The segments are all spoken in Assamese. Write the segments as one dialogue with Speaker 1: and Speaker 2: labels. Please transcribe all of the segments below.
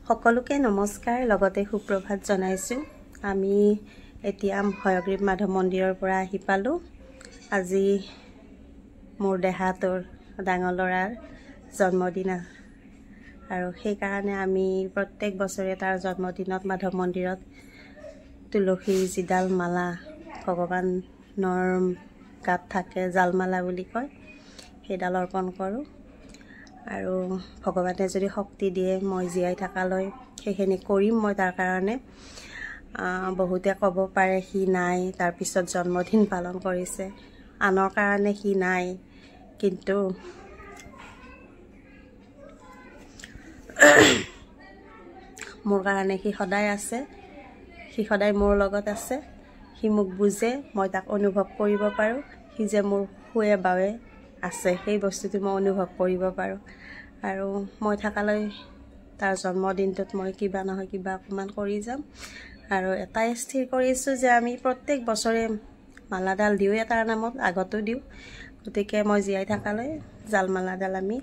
Speaker 1: সকলোকে নমস্কাৰ লগতে সুপ্ৰভাত জনাইছো। আমি এতিয়া হয়গ্ৰীৱ মাধৱ মন্দিৰৰ পৰা আহি পালো। আজি মোৰ দেহাতৰ ডাঙৰ ল'ৰাৰ জন্মদিন আৰু সেই কাৰণে আমি প্ৰত্যেক বছৰে তাৰ জন্মদিনত মাধৱ মন্দিৰত তুলসী যিডাল মালা ভগৱানৰ গাত থাকে জালমালা বুলি কয় সেইডাল অৰ্পণ কৰোঁ। আৰু ভগৱানে যদি শক্তি দিয়ে মই জীয়াই থাকালৈ সেইখিনি কৰিম। মই তাৰ কাৰণে বহুতে ক'ব পাৰে সি নাই, তাৰপিছত জন্মদিন পালন কৰিছে, আনৰ কাৰণে সি নাই, কিন্তু মোৰ কাৰণে সি সদায় আছে, সি সদায় মোৰ লগত আছে। সি মোক বুজে, মই তাক অনুভৱ কৰিব পাৰোঁ। সি যে মোৰ শুৱে বাৱে আছে সেই বস্তুটো মই অনুভৱ কৰিব পাৰোঁ। আৰু মই থাকালৈ তাৰ জন্মদিনটোত মই কিবা নহয় কিবা অকণমান কৰি যাম। আৰু এটাই স্থিৰ কৰিছোঁ যে আমি প্ৰত্যেক বছৰে মালাডাল দিওঁ, তাৰ নামত আগতো দিওঁ। গতিকে মই জীয়াই থাকালৈ জালমালাডাল আমি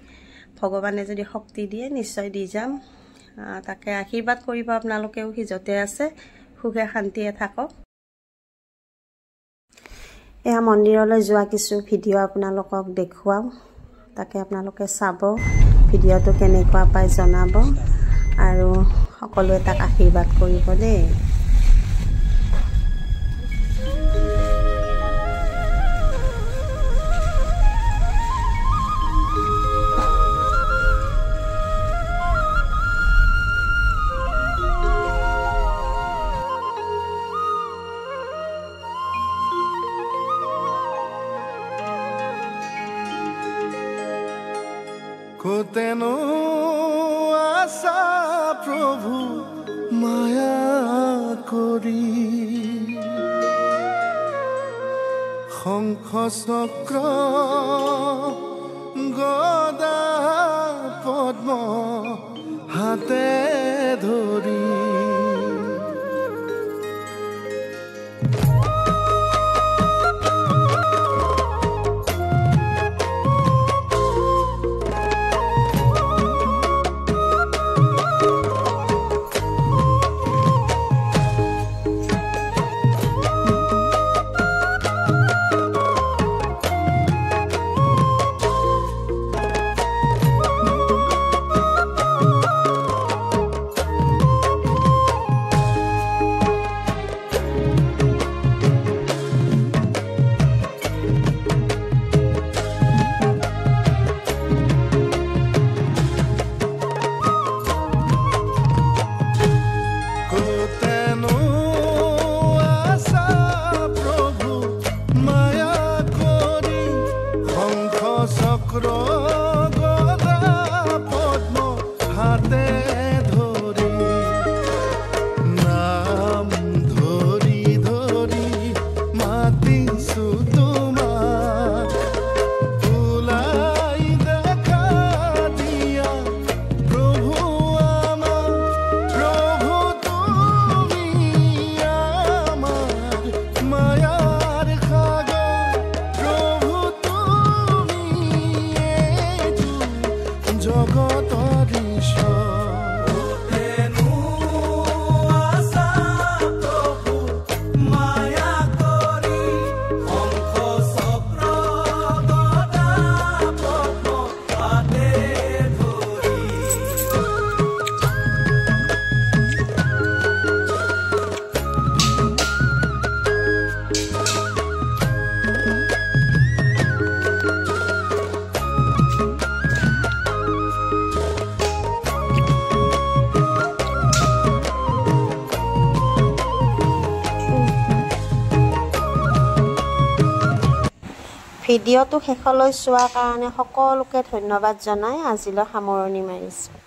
Speaker 1: ভগৱানে যদি শক্তি দিয়ে নিশ্চয় দি যাম। তাকে আশীৰ্বাদ কৰিব আপোনালোকেও। সি য'তে আছে সুখে শান্তিয়ে থাকক। এয়া মন্দিৰলৈ যোৱা কিছু ভিডিঅ' আপোনালোকক দেখুৱাওঁ, তাকে আপোনালোকে চাব, ভিডিঅ'টো কেনেকুৱা পায় জনাব আৰু সকলোৱে তাক আশীৰ্বাদ কৰিব দেই।
Speaker 2: কোতেনো আশা প্রভু মায়া করি, শঙ্খ চক্র গদা পদ্ম হাতে ধরি, চক্র গদা পদ্ম হাতে ধরি, নাম ধরি ধরি মাতিছো তোমার, তুলাই দেখা দিয়া প্রভু আমার, প্রভু তুমি আমার মায়ার খাগর, প্রভু জগতর ঈশ্বর। কোতেনো আশা প্রভু মায়া করি, শঙ্খ চক্র গদা পদ্ম হাতে ধরি।
Speaker 1: ভিডিঅ'টো শেষলৈ চোৱাৰ কাৰণে সকলোকে ধন্যবাদ জনাই আজিলৈ সামৰণি মাৰিছোঁ।